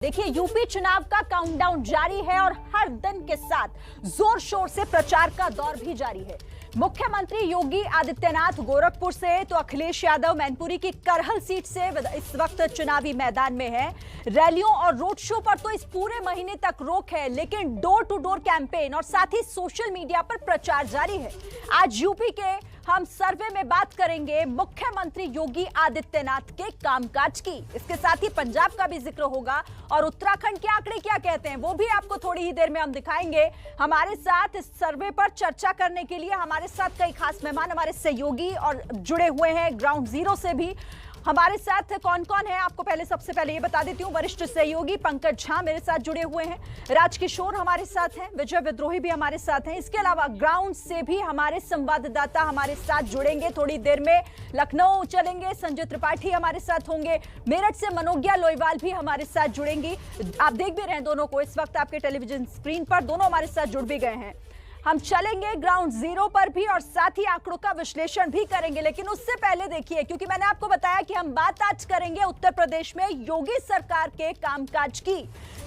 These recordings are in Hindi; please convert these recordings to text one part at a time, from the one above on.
देखिए, यूपी चुनाव का काउंटडाउन जारी है और हर दिन के साथ जोर शोर से प्रचार का दौर भी जारी है। मुख्यमंत्री योगी आदित्यनाथ गोरखपुर से तो अखिलेश यादव मैनपुरी की करहल सीट से इस वक्त चुनावी मैदान में है। रैलियों और रोड शो पर तो इस पूरे महीने तक रोक है, लेकिन डोर टू डोर कैंपेन और साथ ही सोशल मीडिया पर प्रचार जारी है। आज यूपी के हम सर्वे में बात करेंगे मुख्यमंत्री योगी आदित्यनाथ के कामकाज की। इसके साथ ही पंजाब का भी जिक्र होगा और उत्तराखंड के आंकड़े क्या कहते हैं वो भी आपको थोड़ी ही देर में हम दिखाएंगे। हमारे साथ इस सर्वे पर चर्चा करने के लिए हमारे साथ कई खास मेहमान, हमारे सहयोगी और जुड़े हुए हैं ग्राउंड जीरो से भी। हमारे साथ कौन कौन है आपको सबसे पहले ये बता देती हूँ। वरिष्ठ सहयोगी पंकज झा मेरे साथ जुड़े हुए हैं, राजकिशोर हमारे साथ हैं, विजय विद्रोही भी हमारे साथ हैं। इसके अलावा ग्राउंड से भी हमारे संवाददाता हमारे साथ जुड़ेंगे। थोड़ी देर में लखनऊ चलेंगे, संजय त्रिपाठी हमारे साथ होंगे। मेरठ से मनोज्ञा लोईवाल भी हमारे साथ जुड़ेंगी। आप देख भी रहे हैं दोनों को इस वक्त आपके टेलीविजन स्क्रीन पर, दोनों हमारे साथ जुड़ भी गए हैं। हम चलेंगे ग्राउंड जीरो पर भी और साथ ही आंकड़ों का विश्लेषण भी करेंगे, लेकिन उससे पहले देखिए, क्योंकि मैंने आपको बताया कि हम बात आज करेंगे उत्तर प्रदेश में योगी सरकार के कामकाज की।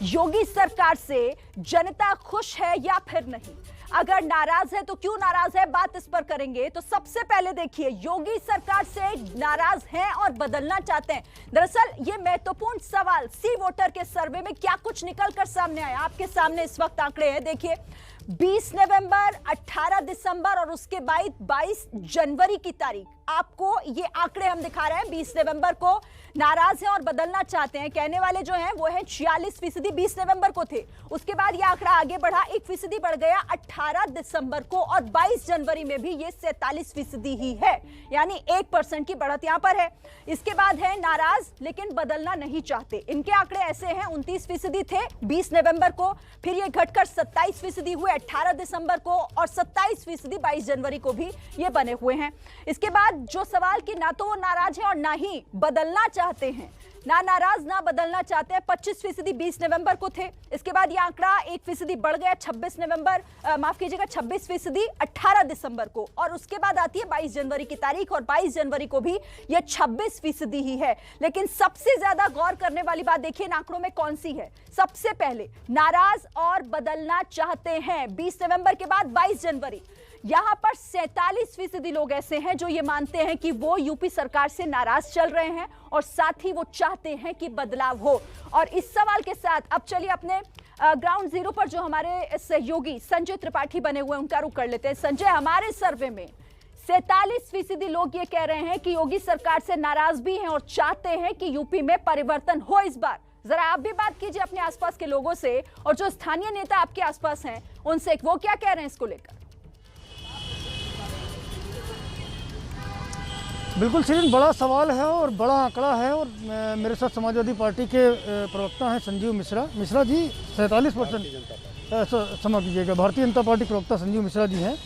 योगी सरकार से जनता खुश है या फिर नहीं, अगर नाराज है तो क्यों नाराज है, बात इस पर करेंगे। तो सबसे पहले देखिए, योगी सरकार से नाराज हैं और बदलना चाहते हैं। दरअसल ये महत्वपूर्ण सवाल सी वोटर के सर्वे में क्या कुछ निकलकर सामने आया, आपके सामने इस वक्त आंकड़े हैं। देखिए, 20 नवंबर, 18 दिसंबर और उसके बाद 22 जनवरी की तारीख, आपको ये आंकड़े हम दिखा रहे हैं। 20 नवंबर को नाराज हैं और बदलना चाहते हैं कहने वाले जो हैं वो है 46%, 20 नवंबर को थे। उसके बाद ये आंकड़ा आगे बढ़ा, 1% बढ़ गया 18 दिसंबर को और 22 जनवरी में भी ये 47% ही है, यानी 1% की बढ़त यहां पर है। इसके बाद है नाराज लेकिन बदलना नहीं चाहते, इनके आंकड़े ऐसे हैं, 29% थे 20 नवंबर को, फिर ये घटकर 27% हुए 18 दिसंबर को और 27% 22 जनवरी को भी ये बने हुए हैं। इसके बाद जो सवाल कि ना तो वो नाराज है और ना ही बदलना चाहते हैं, ना नाराज ना बदलना चाहते हैं, 25% 20 नवंबर को थे। इसके बाद ये आंकड़ा 1% बढ़ गया 26 नवंबर, माफ कीजिएगा 26% 18 दिसंबर को और उसके बाद आती है 22 जनवरी की तारीख और 22 जनवरी को भी ये 26% ही है। लेकिन सबसे ज्यादा गौर करने वाली बात देखिए इन आंकड़ों में कौन सी है। सबसे पहले नाराज और बदलना चाहते हैं 20 नवंबर के बाद 22 जनवरी, यहां पर 47% लोग ऐसे हैं जो ये मानते हैं कि वो यूपी सरकार से नाराज चल रहे हैं और साथ ही वो चाहते हैं कि बदलाव हो। और इस सवाल के साथ अब चलिए अपने ग्राउंड जीरो पर जो हमारे सहयोगी संजय त्रिपाठी बने हुए उनका रुख कर लेते हैं। संजय, हमारे सर्वे में 47% लोग ये कह रहे हैं कि योगी सरकार से नाराज भी हैं और चाहते हैं कि यूपी में परिवर्तन हो इस बार। जरा आप भी बात कीजिए अपने आसपास के लोगों से और जो स्थानीय नेता आपके आसपास हैं उनसे, वो क्या कह रहे हैं इसको लेकर। बिल्कुल सीरीन, बड़ा सवाल है और बड़ा आंकड़ा है और मेरे साथ समाजवादी पार्टी के प्रवक्ता हैं संजीव मिश्रा जी। 47% क्षमा कीजिएगा, भारतीय जनता पार्टी प्रवक्ता संजीव मिश्रा जी हैं।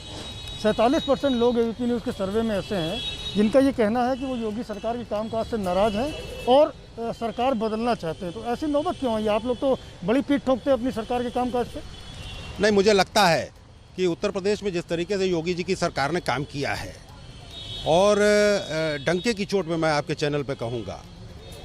47% लोग एबीपी न्यूज़ के सर्वे में ऐसे हैं जिनका ये कहना है कि वो योगी सरकार के कामकाज से नाराज़ हैं और सरकार बदलना चाहते हैं। तो ऐसी नौबत क्यों आई? आप लोग तो बड़ी पीठ ठोकते हैं अपनी सरकार के कामकाज पे। नहीं, मुझे लगता है कि उत्तर प्रदेश में जिस तरीके से योगी जी की सरकार ने काम किया है और डंके की चोट में मैं आपके चैनल पे कहूँगा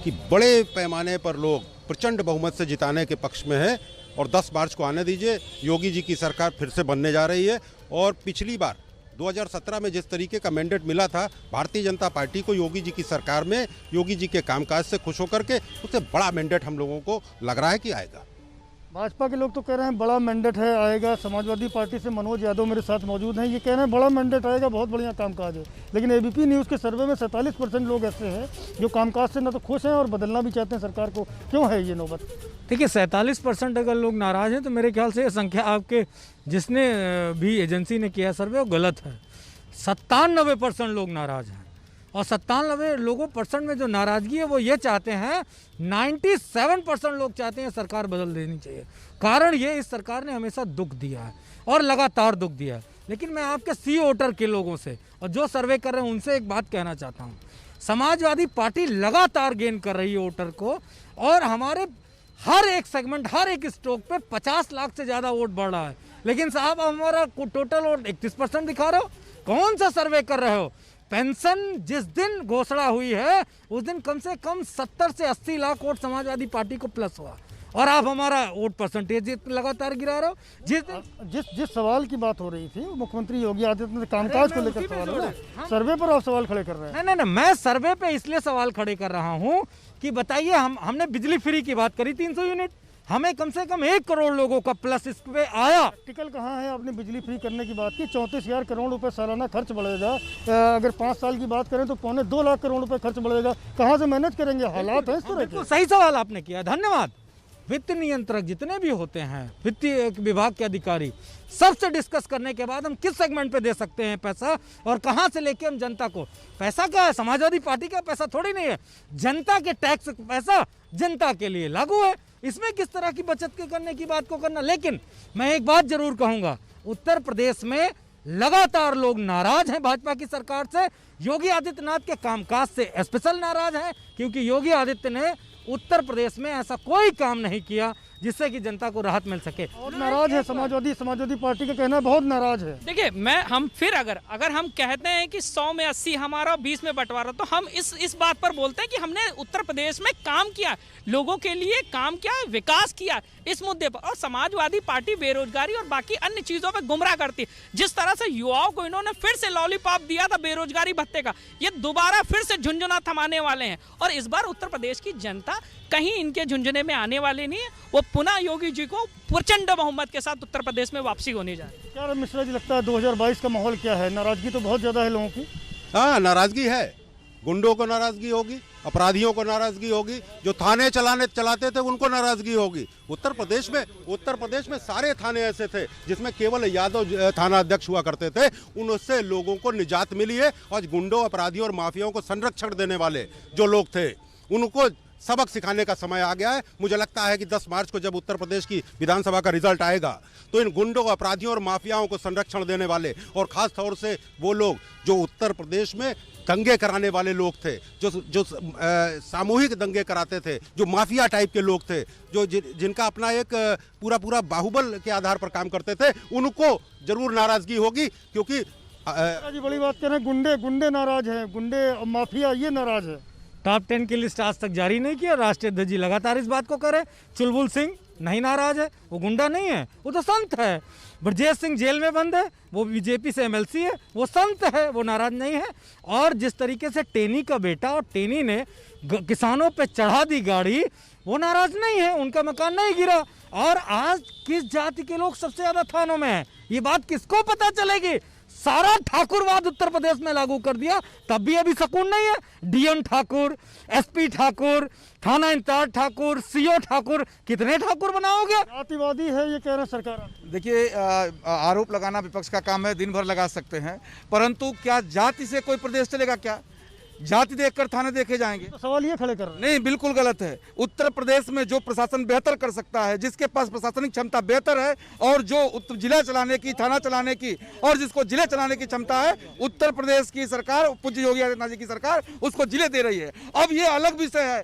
कि बड़े पैमाने पर लोग प्रचंड बहुमत से जिताने के पक्ष में है और 10 मार्च को आने दीजिए, योगी जी की सरकार फिर से बनने जा रही है। और पिछली बार 2017 में जिस तरीके का मैंडेट मिला था भारतीय जनता पार्टी को योगी जी की सरकार में, योगी जी के कामकाज से खुश होकर के, उससे बड़ा मैंडेट हम लोगों को लग रहा है कि आएगा। भाजपा के लोग तो कह रहे हैं बड़ा मैंडेट है, आएगा। समाजवादी पार्टी से मनोज यादव मेरे साथ मौजूद हैं, ये कह रहे हैं बड़ा मैंडेट आएगा, बहुत बढ़िया कामकाज है। लेकिन एबीपी न्यूज़ के सर्वे में 47% लोग ऐसे हैं जो कामकाज से ना तो खुश हैं और बदलना भी चाहते हैं सरकार को। क्यों है ये नौबत? देखिए, 47% अगर लोग नाराज हैं तो मेरे ख्याल से ये संख्या आपके जिसने भी एजेंसी ने किया सर्वे वो गलत है। 97% लोग नाराज हैं और 97 लोगों परसेंट में जो नाराजगी है वो ये चाहते हैं, 97% लोग चाहते हैं सरकार बदल देनी चाहिए। कारण ये, इस सरकार ने हमेशा दुख दिया है और लगातार दुख दिया है। लेकिन मैं आपके सी वोटर के लोगों से और जो सर्वे कर रहे हैं उनसे एक बात कहना चाहता हूँ, समाजवादी पार्टी लगातार गेन कर रही है वोटर को और हमारे हर एक सेगमेंट, हर एक स्ट्रोक पे 50 लाख से ज़्यादा वोट बढ़ रहा है। लेकिन साहब हमारा टोटल वोट 31% दिखा रहे हो। कौन सा सर्वे कर रहे हो? पेंशन जिस दिन घोषणा हुई है उस दिन कम से कम 70 से 80 लाख वोट समाजवादी पार्टी को प्लस हुआ और आप हमारा वोट परसेंटेज लगातार गिरा रहे हो। जिस सवाल की बात हो रही थी मुख्यमंत्री योगी आदित्यनाथ कामकाज को लेकर सवाल है ना, सर्वे पर आप सवाल खड़े कर रहे हैं। नहीं, मैं सर्वे पे इसलिए सवाल खड़े कर रहा हूँ कि बताइए, हमने बिजली फ्री की बात करी 300 यूनिट, हमें कम से कम 1 करोड़ लोगों का प्लस इस पे आया। प्रैक्टिकल कहाँ है? आपने बिजली फ्री करने की बात की, 34,000 करोड़ रुपए सालाना खर्च बढ़ेगा। अगर 5 साल की बात करें तो 2.25 लाख करोड़ रुपए खर्च बढ़ेगा। कहाँ से मैनेज करेंगे? हालात है इस तरह के। सही सवाल आपने किया, धन्यवाद। वित्त नियंत्रक जितने भी होते हैं, वित्तीय विभाग के अधिकारी, सबसे डिस्कस करने के बाद हम किस सेगमेंट पे दे सकते हैं पैसा और कहां से लेके हम जनता को। पैसा क्या है? समाजवादी पार्टी का पैसा थोड़ी नहीं है, जनता के टैक्स पैसा जनता के लिए लागू है। इसमें किस तरह की बचत के करने की बात को करना। लेकिन मैं एक बात जरूर कहूंगा, उत्तर प्रदेश में लगातार लोग नाराज हैं भाजपा की सरकार से। योगी आदित्यनाथ के कामकाज से स्पेशल नाराज हैं, क्योंकि योगी आदित्य ने उत्तर प्रदेश में ऐसा कोई काम नहीं किया जिससे कि जनता को राहत मिल सके। और नाराज है समाजवादी पार्टी का कहना है, बहुत नाराज है। देखिए, हम फिर अगर हम कहते हैं कि 100 में 80 हमारा 20 में बंटवारा, तो हम इस बात पर बोलते हैं कि हमने उत्तर प्रदेश में काम किया, लोगों के लिए काम किया, विकास किया इस मुद्दे पर। और समाजवादी पार्टी बेरोजगारी और बाकी अन्य चीजों पर गुमराह करती है। जिस तरह से युवाओं को इन्होंने फिर से लॉलीपॉप दिया था बेरोजगारी भत्ते का, ये दोबारा फिर से झुंझुना थमाने वाले हैं। और इस बार उत्तर प्रदेश की जनता कहीं इनके झुंझुने में आने वाली नहीं है। वो पुनः योगी जी को प्रचंड बहुमत के साथ उत्तर प्रदेश में वापसी होने जा रही है। क्या मिश्रा जी लगता है 2022 का माहौल क्या है? नाराजगी तो बहुत ज्यादा है लोगों की। हाँ, नाराजगी है। गुंडों को नाराजगी होगी, अपराधियों को नाराजगी होगी, जो थाने चलाते थे उनको नाराजगी होगी। उत्तर प्रदेश में सारे थाने ऐसे थे जिसमें केवल यादव थाना अध्यक्ष हुआ करते थे, उनसे लोगों को निजात मिली है। और गुंडों, अपराधियों और माफियाओं को संरक्षण देने वाले जो लोग थे, उनको सबक सिखाने का समय आ गया है। मुझे लगता है कि 10 मार्च को जब उत्तर प्रदेश की विधानसभा का रिजल्ट आएगा तो इन गुंडों, अपराधियों और माफियाओं को संरक्षण देने वाले, और खास तौर से वो लोग जो उत्तर प्रदेश में दंगे कराने वाले लोग थे, जो सामूहिक दंगे कराते थे, जो माफिया टाइप के लोग थे, जो जिनका अपना एक पूरा बाहुबल के आधार पर काम करते थे, उनको जरूर नाराजगी होगी। क्योंकि बड़ी बात कह रहे हैं, गुंडे नाराज हैं, गुंडे माफिया ये नाराज है। टॉप 10 की लिस्ट आज तक जारी नहीं किया, राष्ट्रीय अध्यक्ष जी लगातार इस बात को करे। चुलबुल सिंह नहीं नाराज है, वो गुंडा नहीं है, वो तो संत है। ब्रजेश सिंह जेल में बंद है, वो बीजेपी से एमएलसी है, वो संत है, वो नाराज नहीं है। और जिस तरीके से टेनी का बेटा और टेनी ने किसानों पे चढ़ा दी गाड़ी, वो नाराज नहीं है, उनका मकान नहीं गिरा। और आज किस जाति के लोग सबसे ज्यादा थानों में हैं, ये बात किसको पता चलेगी? सारा ठाकुरवाद उत्तर प्रदेश में लागू कर दिया, तब भी अभी सुकून नहीं है। डीएम ठाकुर, एसपी ठाकुर, थाना इंचार्ज ठाकुर, सीओ ठाकुर, कितने ठाकुर बनाओगे? जातिवादी है ये कह रहे हैं सरकार। देखिए, आरोप लगाना विपक्ष का काम है, दिन भर लगा सकते हैं, परंतु क्या जाति से कोई प्रदेश चलेगा? क्या जाति देखकर थाने देखे जाएंगे? तो सवाल ये खड़े कर रहे हैं। नहीं, बिल्कुल गलत है। उत्तर प्रदेश में जो प्रशासन बेहतर कर सकता है, जिसके पास प्रशासनिक क्षमता बेहतर है, और जो जिला चलाने की, थाना चलाने की, और जिसको जिले चलाने की क्षमता है, उत्तर प्रदेश की सरकार, पूज्य योगी आदित्यनाथ जी की सरकार उसको जिले दे रही है। अब ये अलग विषय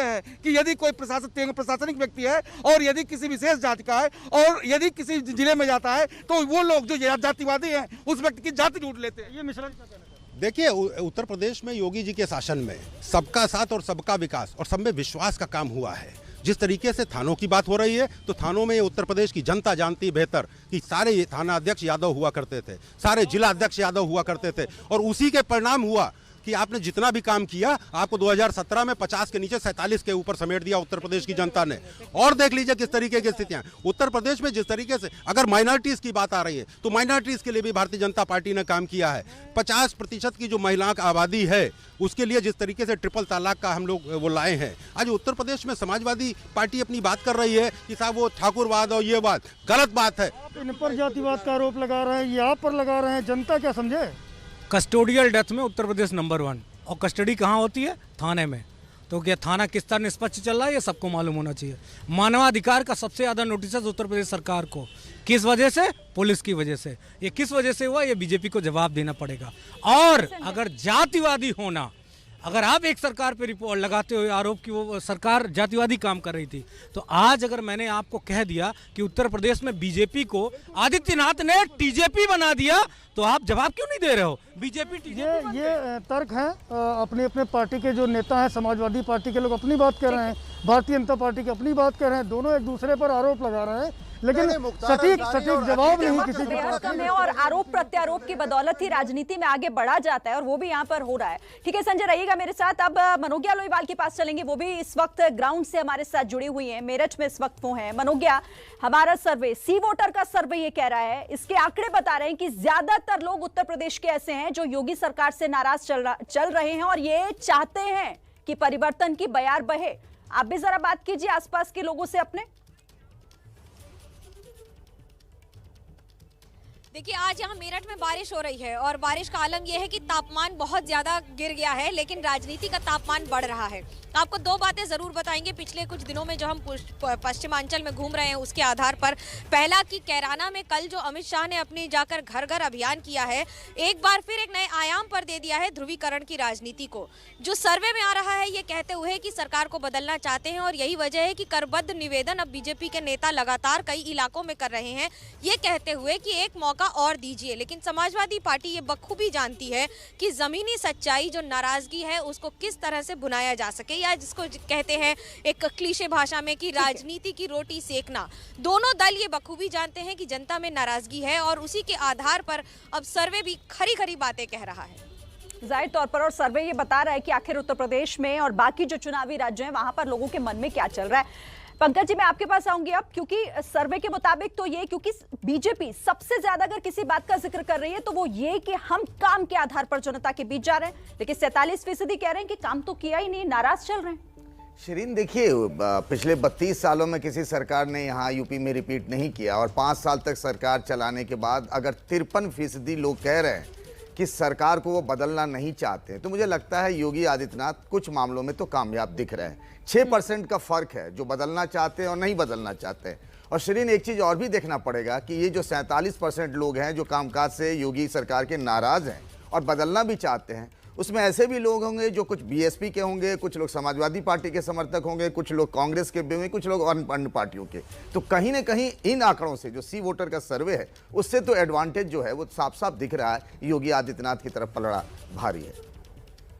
है कि यदि कोई प्रशासनिक व्यक्ति है और यदि किसी विशेष जाति का है और यदि किसी जिले में जाता है, तो वो लोग जो जातिवादी हैं उस व्यक्ति की जाति ढूंढ लेते हैं। ये मिश्रा जी का देखिए, उत्तर प्रदेश में योगी जी के शासन में सबका साथ और सबका विकास और सब में विश्वास का काम हुआ है। जिस तरीके से थानों की बात हो रही है, तो थानों में उत्तर प्रदेश की जनता जानती है बेहतर कि सारे थाना अध्यक्ष यादव हुआ करते थे, सारे जिला अध्यक्ष यादव हुआ करते थे, और उसी के परिणाम हुआ कि आपने जितना भी काम किया, आपको 2017 में 50 के नीचे 47 के ऊपर समेट दिया उत्तर प्रदेश की जनता ने। और देख लीजिए किस तरीके की स्थितियां उत्तर प्रदेश में। जिस तरीके से अगर माइनॉरिटीज की बात आ रही है, तो माइनॉरिटीज के लिए भी भारतीय जनता पार्टी ने काम किया है। 50% की जो महिलाओं की आबादी है, उसके लिए जिस तरीके से ट्रिपल तलाक का हम लोग वो लाए हैं। आज उत्तर प्रदेश में समाजवादी पार्टी अपनी बात कर रही है कि साहब वो ठाकुरवाद और ये बात गलत बात है। आप इन पर जातिवाद का आरोप लगा रहे हैं, ये आप पर लगा रहे हैं, जनता क्या समझे? कस्टोडियल डेथ में उत्तर प्रदेश नंबर 1, और कस्टडी कहाँ होती है? थाने में। तो क्या थाना किस तरह निष्पक्ष चल रहा है, ये सबको मालूम होना चाहिए। मानवाधिकार का सबसे ज़्यादा नोटिस उत्तर प्रदेश सरकार को, किस वजह से? पुलिस की वजह से। ये किस वजह से हुआ, ये बीजेपी को जवाब देना पड़ेगा। और अगर जातिवादी होना, अगर आप एक सरकार पे रिपोर्ट लगाते हो आरोप कि वो सरकार जातिवादी काम कर रही थी, तो आज अगर मैंने आपको कह दिया कि उत्तर प्रदेश में बीजेपी को आदित्यनाथ ने टीजेपी बना दिया, तो आप जवाब क्यों नहीं दे रहे हो? बीजेपी ये तर्क है, अपने अपने पार्टी के जो नेता हैं, समाजवादी पार्टी के लोग अपनी बात कर रहे हैं। भारतीय जनता पार्टी की अपनी बात कर रहे हैं, दोनों एक दूसरे पर आरोप लगा रहे हैं, लेकिन सटीक जवाब नहीं किसी बेहद कम है और आरोप प्रत्यारोप की बदौलत ही राजनीति में आगे बढ़ा जाता है और वो भी यहाँ पर हो रहा है। ठीक है संजय, रहिएगा मेरे साथ। अब मनोज्ञा लोईवाल के पास चलेंगे, वो भी इस वक्त ग्राउंड से हमारे साथ जुड़ी हुई हैं, मेरठ में इस वक्त वो हैं। मनोज्ञा, हमारा सर्वे, सी वोटर का सर्वे ये कह रहा है, इसके आंकड़े बता रहे हैं कि ज्यादातर लोग उत्तर प्रदेश के ऐसे हैं जो योगी सरकार से नाराज चल रहे हैं और ये चाहते हैं कि परिवर्तन की बयार बहे। आप भी जरा बात कीजिए आसपास के लोगों से अपने। देखिए, आज यहाँ मेरठ में बारिश हो रही है और बारिश का आलम यह है कि तापमान बहुत ज़्यादा गिर गया है, लेकिन राजनीति का तापमान बढ़ रहा है। आपको दो बातें ज़रूर बताएंगे पिछले कुछ दिनों में जो हम पश्चिमांचल में घूम रहे हैं उसके आधार पर। पहला कि कैराना में कल जो अमित शाह ने अपनी जाकर घर घर अभियान किया है, एक बार फिर एक नए आयाम पर दे दिया है ध्रुवीकरण की राजनीति को। जो सर्वे में आ रहा है ये कहते हुए कि सरकार को बदलना चाहते हैं और यही वजह है कि करबद्ध निवेदन अब बीजेपी के नेता लगातार कई इलाकों में कर रहे हैं, ये कहते हुए कि एक मौका और दीजिए। लेकिन समाजवादी पार्टी ये बखूबी जानती है कि जमीनी सच्चाई जो नाराजगी है उसको किस तरह से बुनाया जा सके, या जिसको कहते हैं एक क्लीशे भाषा में कि राजनीति की रोटी सेकना। दोनों दल ये बखूबी जानते हैं कि जनता में नाराजगी है और उसी के आधार पर अब सर्वे भी खरी खरी बातें कह रहा है। जाहिर तौर पर, और सर्वे ये बता रहा है कि आखिर उत्तर प्रदेश में और बाकी जो चुनावी राज्य हैं वहां पर लोगों के मन में क्या चल रहा है। पंकज जी, मैं आपके पास आऊंगी अब, क्योंकि सर्वे के मुताबिक तो ये, क्योंकि बीजेपी सबसे ज्यादा अगर किसी बात का जिक्र कर रही है तो वो ये कि हम काम के आधार पर जनता के बीच जा रहे हैं, लेकिन 47% कह रहे हैं कि काम तो किया ही नहीं, नाराज चल रहे हैं। शिरीन, देखिए, पिछले 32 सालों में किसी सरकार ने यहाँ यूपी में रिपीट नहीं किया और 5 साल तक सरकार चलाने के बाद अगर 53% लोग कह रहे हैं कि सरकार को वो बदलना नहीं चाहते, तो मुझे लगता है योगी आदित्यनाथ कुछ मामलों में तो कामयाब दिख रहे हैं। 6% का फर्क है जो बदलना चाहते हैं और नहीं बदलना चाहते हैं। और शिरीन, एक चीज़ और भी देखना पड़ेगा कि ये जो 47% लोग हैं जो कामकाज से योगी सरकार के नाराज़ हैं और बदलना भी चाहते हैं, उसमें ऐसे भी लोग होंगे जो कुछ बीएसपी के होंगे, कुछ लोग समाजवादी पार्टी के समर्थक होंगे, कुछ लोग कांग्रेस के भी होंगे, कुछ लोग अन्य पार्टियों के। तो कहीं ना कहीं इन आंकड़ों से जो सी वोटर का सर्वे है उससे तो एडवांटेज जो है वो साफ साफ दिख रहा है, योगी आदित्यनाथ की तरफ पलड़ा भारी है।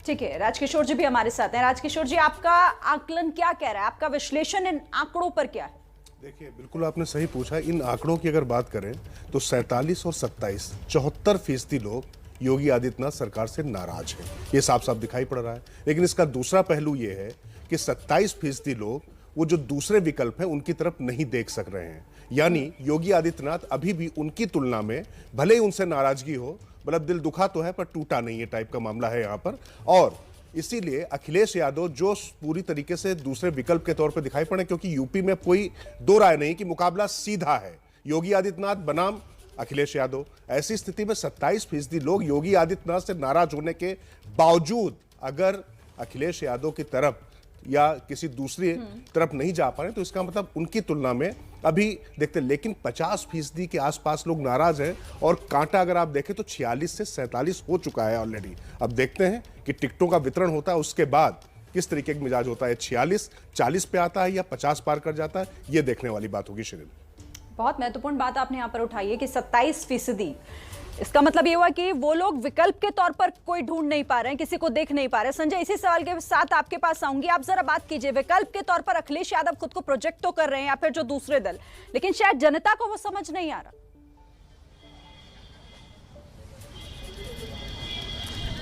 ठीक है, राजकिशोर जी भी हमारे साथ हैं। राजकिशोर जी, आपका आकलन क्या कह रहा है, आपका विश्लेषण इन आंकड़ों पर क्या है? देखिए, बिल्कुल आपने सही पूछा। इन आंकड़ों की अगर बात करें तो 47 और 27, 74% लोग योगी आदित्यनाथ सरकार से नाराज हैं, ये साफ साफ दिखाई पड़ रहा है। लेकिन इसका दूसरा पहलू ये है कि 27% लोग वो जो दूसरे विकल्प हैं उनकी तरफ नहीं देख सक रहे हैं। यानी योगी आदित्यनाथ अभी भी उनकी तुलना में, भले ही उनसे नाराजगी हो, मतलब दिल दुखा तो है पर टूटा नहीं है टाइप का मामला है यहाँ पर। और इसीलिए अखिलेश यादव जो पूरी तरीके से दूसरे विकल्प के तौर पर दिखाई पड़े, क्योंकि यूपी में कोई दो राय नहीं कि मुकाबला सीधा है योगी आदित्यनाथ बनाम अखिलेश यादव। ऐसी स्थिति में 27% लोग योगी आदित्यनाथ से नाराज होने के बावजूद अगर अखिलेश यादव की तरफ या किसी दूसरी तरफ नहीं जा पा रहे, तो इसका मतलब उनकी तुलना में अभी देखते। लेकिन 50% के आसपास लोग नाराज हैं और कांटा अगर आप देखें तो 46 से 47 हो चुका है ऑलरेडी। अब देखते हैं कि टिकटों का वितरण होता है उसके बाद किस तरीके का मिजाज होता है, 46 40 पे आता है या 50 पार कर जाता है, ये देखने वाली बात होगी। शिरीन, बहुत महत्वपूर्ण बात आपने यहाँ पर उठाई है कि 27%, इसका मतलब ये हुआ कि वो लोग विकल्प के तौर पर कोई ढूंढ नहीं पा रहे हैं, किसी को देख नहीं पा रहे। संजय, इसी सवाल के साथ आपके पास आऊंगी, आप जरा बात कीजिए। विकल्प के तौर पर अखिलेश यादव खुद को प्रोजेक्ट तो कर रहे हैं या फिर जो दूसरे दल, लेकिन शायद जनता को वो समझ नहीं आ रहा।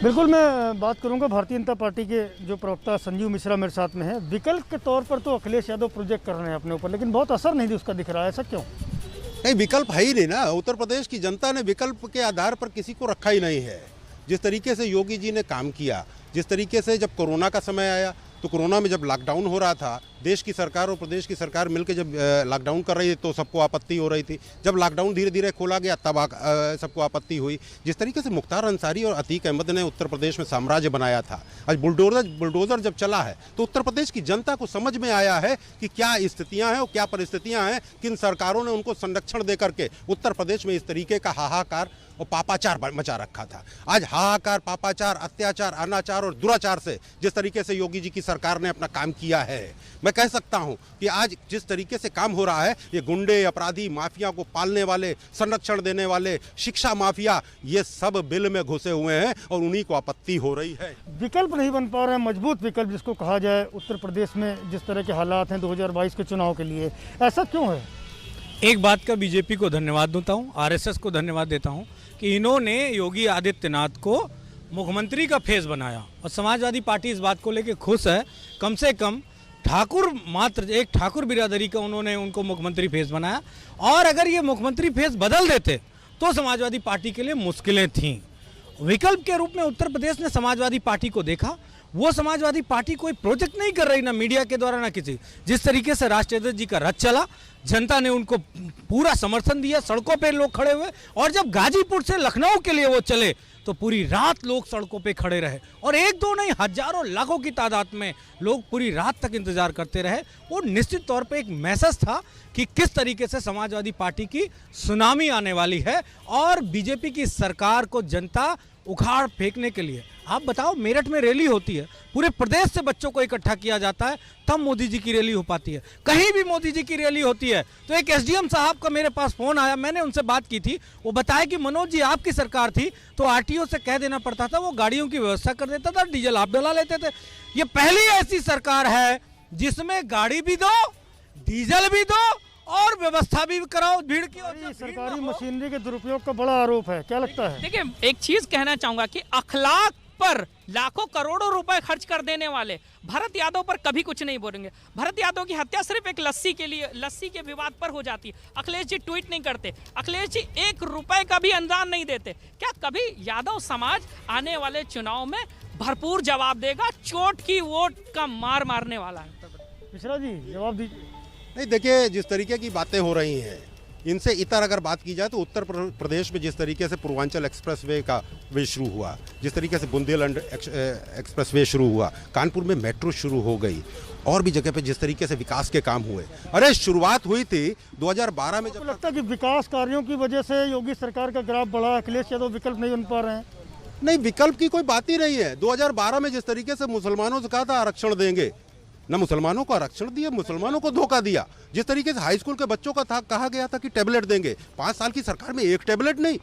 बिल्कुल, मैं बात करूंगा भारतीय जनता पार्टी के जो प्रवक्ता संजीव मिश्रा मेरे साथ में है। विकल्प के तौर पर तो अखिलेश यादव प्रोजेक्ट कर रहे हैं अपने ऊपर, लेकिन बहुत असर नहीं उसका दिख रहा है, ऐसा क्यों? नहीं, विकल्प है ही नहीं ना। उत्तर प्रदेश की जनता ने विकल्प के आधार पर किसी को रखा ही नहीं है। जिस तरीके से योगी जी ने काम किया, जिस तरीके से जब कोरोना का समय आया, तो कोरोना में जब लॉकडाउन हो रहा था, देश की सरकार और प्रदेश की सरकार मिलकर जब लॉकडाउन कर रही थी तो सबको आपत्ति हो रही थी। जब लॉकडाउन धीरे धीरे खोला गया तब सबको आपत्ति हुई। जिस तरीके से मुख्तार अंसारी और अतीक अहमद ने उत्तर प्रदेश में साम्राज्य बनाया था, आज बुलडोजर जब चला है तो उत्तर प्रदेश की जनता को समझ में आया है कि क्या स्थितियां हैं और क्या परिस्थितियां हैं, किन सरकारों ने उनको संरक्षण दे करके उत्तर प्रदेश में इस तरीके का हाहाकार और पापाचार मचा रखा था। आज हाहाकार, पापाचार, अत्याचार, अनाचार और दुराचार से जिस तरीके से योगी जी की सरकार ने अपना काम किया है, मैं कह सकता हूं कि आज जिस तरीके से काम हो रहा है, ये गुंडे, अपराधी, माफिया को पालने वाले, संरक्षण देने वाले, शिक्षा माफिया, ये सब बिल में घुसे हुए हैं और उन्हीं को आपत्ति हो रही है। विकल्प नहीं बन पा रहे हैं, मजबूत विकल्प जिसको कहा जाए उत्तर प्रदेश में जिस तरह के हालात हैं 2022 के चुनाव के लिए, ऐसा क्यों है? एक बात का बीजेपी को धन्यवाद देता हूँ, आरएसएस को धन्यवाद देता हूँ कि इन्होंने योगी आदित्यनाथ को मुख्यमंत्री का फेस बनाया और समाजवादी पार्टी इस बात को लेकर खुश है। कम से कम एक ठाकुर बिरादरी का उन्होंने उनको मुख्यमंत्री फेस बनाया, और अगर ये मुख्यमंत्री फेस बदल देते तो समाजवादी पार्टी के लिए मुश्किलें थीं। विकल्प के रूप में उत्तर प्रदेश ने समाजवादी पार्टी को देखा। वो समाजवादी पार्टी कोई प्रोजेक्ट नहीं कर रही, ना मीडिया के द्वारा ना किसी। जिस तरीके से राष्ट्रीय अध्यक्ष जी का रथ चला, जनता ने उनको पूरा समर्थन दिया, सड़कों पे लोग खड़े हुए, और जब गाजीपुर से लखनऊ के लिए वो चले तो पूरी रात लोग सड़कों पे खड़े रहे, और एक दो नहीं, हजारों लाखों की तादाद में लोग पूरी रात तक इंतजार करते रहे। वो निश्चित तौर पे एक मैसेज था कि किस तरीके से समाजवादी पार्टी की सुनामी आने वाली है और बीजेपी की सरकार को जनता उखाड़ फेंकने के लिए। आप बताओ, मेरठ में रैली होती है, पूरे प्रदेश से बच्चों को इकट्ठा किया जाता है, तब मोदी जी की रैली हो पाती है। कहीं भी मोदी जी की रैली होती है तो एक एसडीएम साहब का मेरे पास फोन आया, मैंने उनसे बात की थी। वो बताया कि मनोज जी, आपकी सरकार थी तो आरटीओ से कह देना पड़ता था, वो गाड़ियों की व्यवस्था कर देता था, डीजल आप डला लेते थे। ये पहली ऐसी सरकार है जिसमें गाड़ी भी दो, डीजल भी दो और व्यवस्था भी कराओ भीड़ की। और सरकारी मशीनरी के दुरुपयोग का बड़ा आरोप है, क्या लगता है? देखिए, एक चीज कहना चाहूंगा कि अखलाक पर लाखों करोड़ों रुपए खर्च कर देने वाले भरत यादव पर कभी कुछ नहीं बोलेंगे। भरत यादव की हत्या सिर्फ एक लस्सी के विवाद पर हो जाती है। अखिलेश जी ट्वीट नहीं करते, अखिलेश जी 1 रुपए का भी अनुदान नहीं देते। क्या कभी यादव समाज आने वाले चुनाव में भरपूर जवाब देगा? चोट की वोट का मार मारने वाला है। मिश्रा जी, जवाब दीजिए। नहीं, देखिए, जिस तरीके की बातें हो रही हैं, इनसे इतर अगर बात की जाए तो उत्तर प्रदेश में जिस तरीके से पूर्वांचल एक्सप्रेसवे का वे शुरू हुआ, जिस तरीके से बुंदेलखंड एक्सप्रेसवे शुरू हुआ, कानपुर में मेट्रो शुरू हो गई, और भी जगह पे जिस तरीके से विकास के काम हुए। अरे शुरुआत हुई थी 2012 में। जब लगता है कि विकास कार्यों की वजह से योगी सरकार का ग्राफ बढ़ा, अखिलेश यादव विकल्प नहीं बन पा रहे हैं। नहीं, विकल्प की कोई बात ही नहीं है। 2012 में जिस तरीके से मुसलमानों से कहा था आरक्षण देंगे, न मुसलमानों को आरक्षण दिया, मुसलमानों को धोखा दिया। जिस तरीके से हाई स्कूल के बच्चों का था, कहा गया था कि टैबलेट देंगे, 5 साल की सरकार में एक टैबलेट नहीं,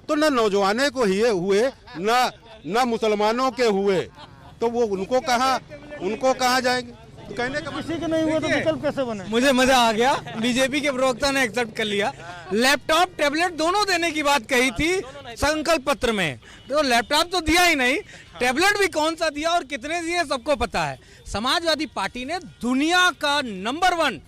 तो न नौजवानों को हुए न मुसलमानों के हुए, तो वो उनको कहा जाएंगे? तो कहने का किसी के नहीं हुआ तो विकल्प कैसे बने? मुझे मजा आ गया, बीजेपी के प्रवक्ता ने एक्सेप्ट कर लिया। लैपटॉप टैबलेट दोनों देने की बात कही थी संकल्प पत्र में, तो लैपटॉप तो दिया ही नहीं, टैबलेट भी कौन सा दिया और कितने दिए सबको पता है। समाजवादी पार्टी ने दुनिया का नंबर 1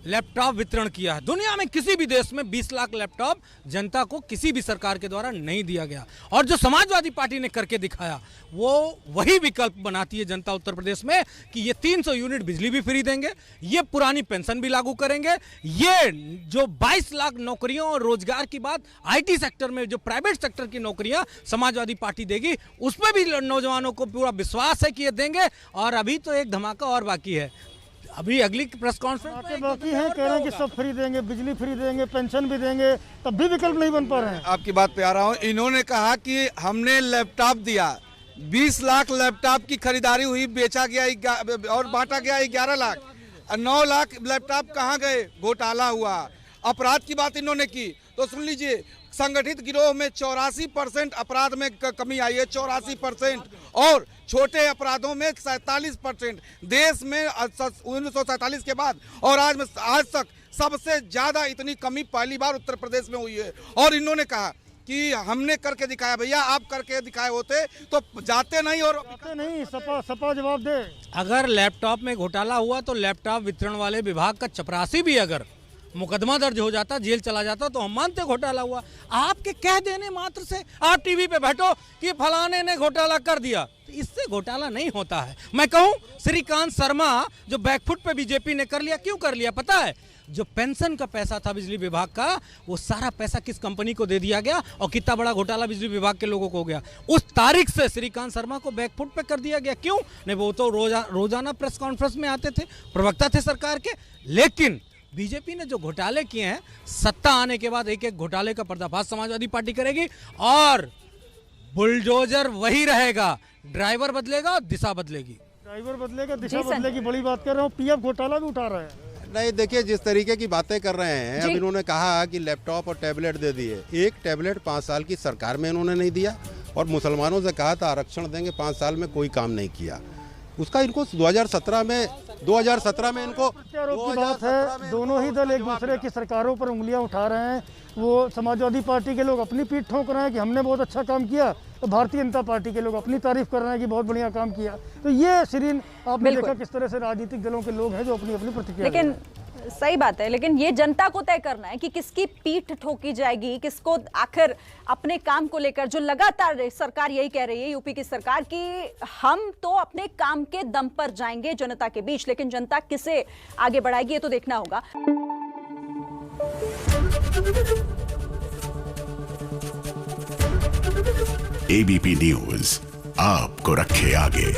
लैपटॉप वितरण किया है। दुनिया में किसी भी देश में 20 लाख लैपटॉप जनता को किसी भी सरकार के द्वारा नहीं दिया गया, और जो समाजवादी पार्टी ने करके दिखाया वो वही विकल्प बनाती है जनता उत्तर प्रदेश में कि ये 300 यूनिट बिजली भी फ्री देंगे, ये पुरानी पेंशन भी लागू करेंगे, ये जो 22 लाख नौकरियों और रोजगार की बात आईटी सेक्टर में, जो प्राइवेट सेक्टर की नौकरियां समाजवादी पार्टी देगी, उस पर भी नौजवानों को पूरा विश्वास है कि ये देंगे। और अभी तो एक धमाका और बाकी है, अभी अगली प्रेस कॉन्फ्रेंस बाकी है, कह रहे हैं कि सब फ्री देंगे, बिजली फ्री देंगे, पेंशन भी देंगे, तब भी विकल्प नहीं बन पा रहे हैं। आपकी बात पे आ रहा हूँ। इन्होंने कहा कि हमने लैपटॉप दिया, 20 लाख लैपटॉप की खरीदारी हुई, बेचा गया और बांटा गया 11 लाख, 9 लाख लैपटॉप कहाँ गए? घोटाला हुआ। अपराध की बात इन्होंने की, तो सुन लीजिए, संगठित गिरोह में 84% अपराध में कमी आई है, 84%, और छोटे अपराधों में 47%। देश में 1947 के बाद और आज तक सबसे ज्यादा इतनी कमी पहली बार उत्तर प्रदेश में हुई है। और इन्होंने कहा कि हमने करके दिखाया। भैया, आप करके दिखाए होते तो जाते नहीं, और नहीं, सपा जवाब दे। अगर लैपटॉप में घोटाला हुआ तो लैपटॉप वितरण वाले विभाग का चपरासी भी अगर मुकदमा दर्ज हो जाता, जेल चला जाता, तो हम मानते घोटाला हुआ। आपके कह देने मात्र से आप टीवी पे बैठो कि फलाने ने घोटाला कर दिया, तो इससे घोटाला नहीं होता है। मैं कहूं, श्रीकांत शर्मा जो बैकफुट पे बीजेपी ने कर लिया, क्यों कर लिया पता है? जो पेंशन का पैसा था बिजली विभाग का, वो सारा पैसा किस कंपनी को दे दिया गया और कितना बड़ा घोटाला बिजली विभाग के लोगों को हो गया। उस तारीख से श्रीकांत शर्मा को बैकफुट पे कर दिया गया। क्यों? नहीं, वो तो रोजाना प्रेस कॉन्फ्रेंस में आते थे, प्रवक्ता थे सरकार के, लेकिन बीजेपी ने जो घोटाले किए हैं, सत्ता आने के बाद एक एक घोटाले का पर्दाफाश समाजवादी पार्टी करेगी और बुलडोजर वही रहेगा, ड्राइवर बदलेगा और दिशा बदलेगी। ड्राइवर बदलेगा, दिशा बदलेगी, बड़ी बात कर रहा हूँ। पीएफ घोटाला भी उठा रहे हैं। नहीं, देखिए जिस तरीके की बातें कर रहे हैं, अब इन्होंने कहा कि लैपटॉप और टैबलेट दे दिए। एक टैबलेट 5 साल की सरकार में इन्होंने नहीं दिया और मुसलमानों से कहा था आरक्षण देंगे, 5 साल में कोई काम नहीं किया। उसका इनको 2017 में इनको प्रत्यारोप की बात है। दोनों ही दल एक दूसरे की सरकारों पर उंगलियां उठा रहे हैं। वो समाजवादी पार्टी के लोग अपनी पीठ ठोक रहे हैं कि हमने बहुत अच्छा काम किया, तो भारतीय जनता पार्टी के लोग अपनी तारीफ कर रहे हैं कि बहुत बढ़िया काम किया। तो ये शिरीन आपने देखा किस तरह से राजनीतिक दलों के लोग हैं जो अपनी अपनी प्रतिक्रिया। लेकिन सही बात है, लेकिन ये जनता को तय करना है कि किसकी पीठ ठोकी जाएगी, किसको आखिर अपने काम को लेकर, जो लगातार सरकार यही कह रही है, यूपी की सरकार, कि हम तो अपने काम के दम पर जाएंगे जनता के बीच, लेकिन जनता किसे आगे बढ़ाएगी ये तो देखना होगा। एबीपी न्यूज आपको रखे आगे।